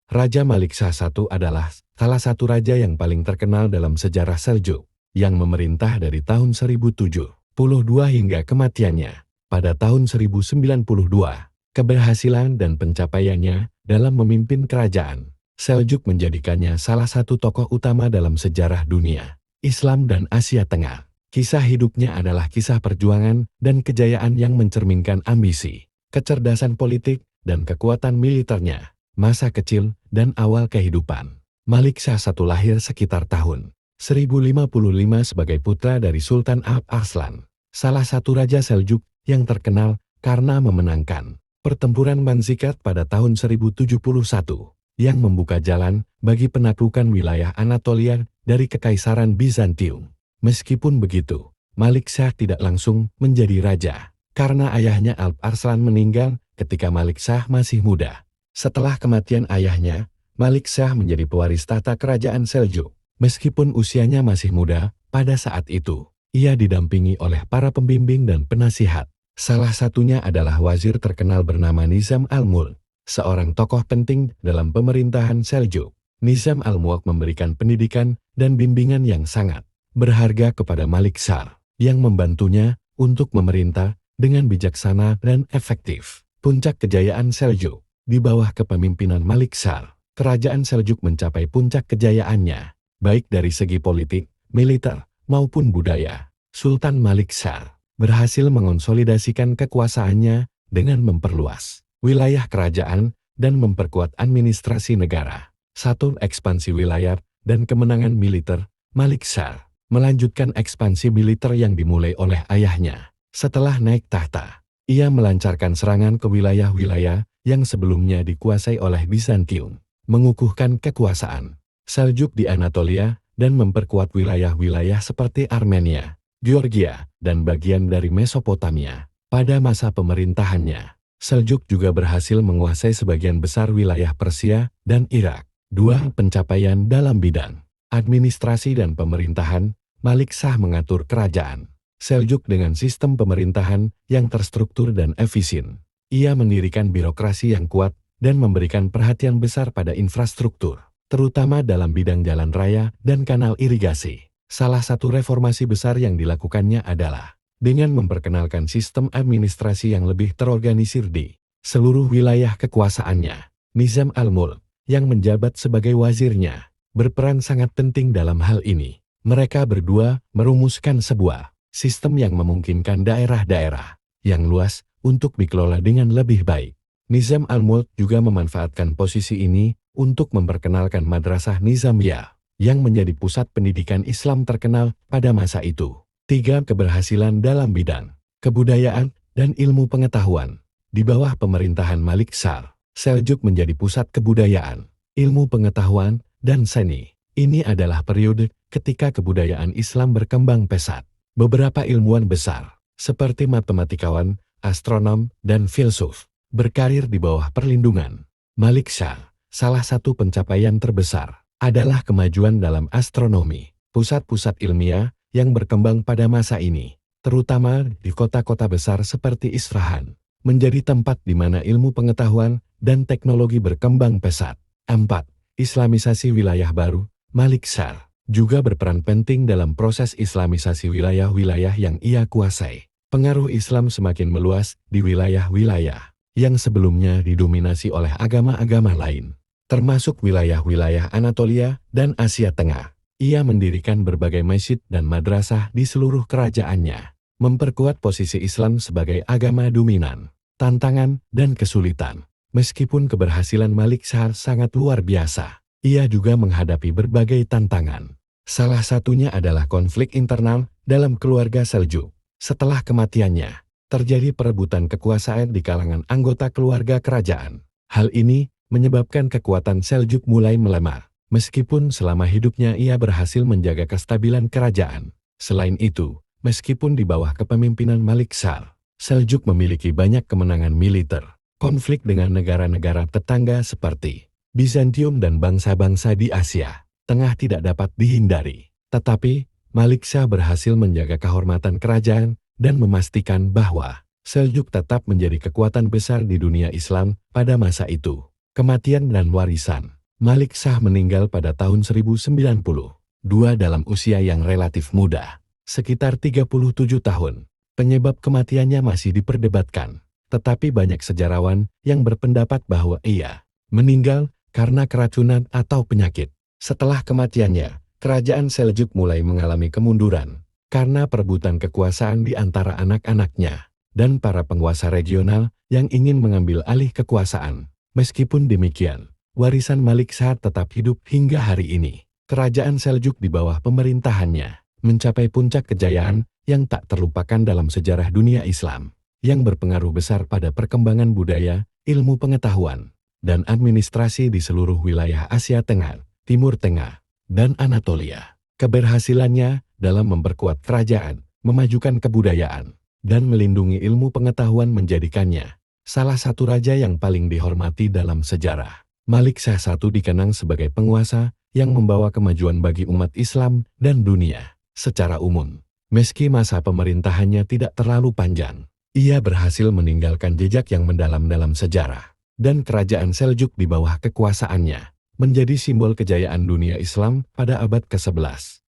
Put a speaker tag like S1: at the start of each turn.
S1: Raja Malik Shah I adalah salah satu raja yang paling terkenal dalam sejarah Seljuk, yang memerintah dari tahun 1072 hingga kematiannya pada tahun 1092. Keberhasilan dan pencapaiannya dalam memimpin kerajaan Seljuk menjadikannya salah satu tokoh utama dalam sejarah dunia Islam dan Asia Tengah. Kisah hidupnya adalah kisah perjuangan dan kejayaan yang mencerminkan ambisi, kecerdasan politik, dan kekuatan militernya. Masa kecil dan awal kehidupan Malik Shah I lahir sekitar tahun 1055 sebagai putra dari Sultan Alp Arslan, salah satu raja Seljuk yang terkenal karena memenangkan pertempuran Manzikert pada tahun 1071, yang membuka jalan bagi penaklukan wilayah Anatolia dari Kekaisaran Bizantium. Meskipun begitu, Malik Shah tidak langsung menjadi raja, karena ayahnya Alp Arslan meninggal ketika Malik Shah masih muda. Setelah kematian ayahnya, Malik Shah menjadi pewaris tata kerajaan Seljuk. Meskipun usianya masih muda, pada saat itu, ia didampingi oleh para pembimbing dan penasihat. Salah satunya adalah wazir terkenal bernama Nizam al-Mulk, seorang tokoh penting dalam pemerintahan Seljuk. Nizam al-Mulk memberikan pendidikan dan bimbingan yang sangat berharga kepada Malik Shah, yang membantunya untuk memerintah dengan bijaksana dan efektif. Puncak kejayaan Seljuk. Di bawah kepemimpinan Malik Shah, kerajaan Seljuk mencapai puncak kejayaannya, baik dari segi politik, militer, maupun budaya. Sultan Malik Shah berhasil mengonsolidasikan kekuasaannya dengan memperluas wilayah kerajaan dan memperkuat administrasi negara. Satu, ekspansi wilayah dan kemenangan militer. Malik Shah melanjutkan ekspansi militer yang dimulai oleh ayahnya. Setelah naik tahta, ia melancarkan serangan ke wilayah-wilayah yang sebelumnya dikuasai oleh Bizantium, mengukuhkan kekuasaan Seljuk di Anatolia dan memperkuat wilayah-wilayah seperti Armenia, Georgia, dan bagian dari Mesopotamia. Pada masa pemerintahannya, Seljuk juga berhasil menguasai sebagian besar wilayah Persia dan Irak. 2. Pencapaian dalam bidang administrasi dan pemerintahan. Malik Shah mengatur kerajaan Seljuk dengan sistem pemerintahan yang terstruktur dan efisien. Ia mendirikan birokrasi yang kuat dan memberikan perhatian besar pada infrastruktur, terutama dalam bidang jalan raya dan kanal irigasi. Salah satu reformasi besar yang dilakukannya adalah dengan memperkenalkan sistem administrasi yang lebih terorganisir di seluruh wilayah kekuasaannya. Nizam al-Mulk, yang menjabat sebagai wazirnya, berperan sangat penting dalam hal ini. Mereka berdua merumuskan sebuah sistem yang memungkinkan daerah-daerah yang luas untuk dikelola dengan lebih baik. Nizam al-Mulk juga memanfaatkan posisi ini untuk memperkenalkan Madrasah Nizamiyah, yang menjadi pusat pendidikan Islam terkenal pada masa itu. 3. Keberhasilan dalam bidang kebudayaan dan ilmu pengetahuan. Di bawah pemerintahan Malik Shah, Seljuk menjadi pusat kebudayaan, ilmu pengetahuan, dan seni. Ini adalah periode ketika kebudayaan Islam berkembang pesat. Beberapa ilmuwan besar, seperti matematikawan, astronom, dan filsuf, berkarir di bawah perlindungan Malik Shah. Salah satu pencapaian terbesar adalah kemajuan dalam astronomi. Pusat-pusat ilmiah yang berkembang pada masa ini, terutama di kota-kota besar seperti Isfahan, menjadi tempat di mana ilmu pengetahuan dan teknologi berkembang pesat. 4. Islamisasi wilayah baru. Malik Shah juga berperan penting dalam proses islamisasi wilayah-wilayah yang ia kuasai. Pengaruh Islam semakin meluas di wilayah-wilayah yang sebelumnya didominasi oleh agama-agama lain, termasuk wilayah-wilayah Anatolia dan Asia Tengah. Ia mendirikan berbagai masjid dan madrasah di seluruh kerajaannya, memperkuat posisi Islam sebagai agama dominan. Tantangan dan kesulitan. Meskipun keberhasilan Malik Shah sangat luar biasa, ia juga menghadapi berbagai tantangan. Salah satunya adalah konflik internal dalam keluarga Seljuk. Setelah kematiannya, terjadi perebutan kekuasaan di kalangan anggota keluarga kerajaan. Hal ini menyebabkan kekuatan Seljuk mulai melemah, meskipun selama hidupnya ia berhasil menjaga kestabilan kerajaan. Selain itu, meskipun di bawah kepemimpinan Malik Shah, Seljuk memiliki banyak kemenangan militer. Konflik dengan negara-negara tetangga seperti Bizantium dan bangsa-bangsa di Asia Tengah tidak dapat dihindari. Tetapi, Malik Shah berhasil menjaga kehormatan kerajaan dan memastikan bahwa Seljuk tetap menjadi kekuatan besar di dunia Islam pada masa itu. Kematian dan warisan. Malik Shah meninggal pada tahun 1092 dalam usia yang relatif muda, sekitar 37 tahun. Penyebab kematiannya masih diperdebatkan, tetapi banyak sejarawan yang berpendapat bahwa ia meninggal karena keracunan atau penyakit. Setelah kematiannya, kerajaan Seljuk mulai mengalami kemunduran karena perebutan kekuasaan di antara anak-anaknya dan para penguasa regional yang ingin mengambil alih kekuasaan. Meskipun demikian, warisan Malik Shah tetap hidup hingga hari ini. Kerajaan Seljuk di bawah pemerintahannya mencapai puncak kejayaan yang tak terlupakan dalam sejarah dunia Islam, yang berpengaruh besar pada perkembangan budaya, ilmu pengetahuan, dan administrasi di seluruh wilayah Asia Tengah, Timur Tengah, dan Anatolia. Keberhasilannya dalam memperkuat kerajaan, memajukan kebudayaan, dan melindungi ilmu pengetahuan menjadikannya salah satu raja yang paling dihormati dalam sejarah. Malik Shah I dikenang sebagai penguasa yang membawa kemajuan bagi umat Islam dan dunia secara umum. Meski masa pemerintahannya tidak terlalu panjang, ia berhasil meninggalkan jejak yang mendalam dalam sejarah, dan kerajaan Seljuk di bawah kekuasaannya menjadi simbol kejayaan dunia Islam pada abad ke-11.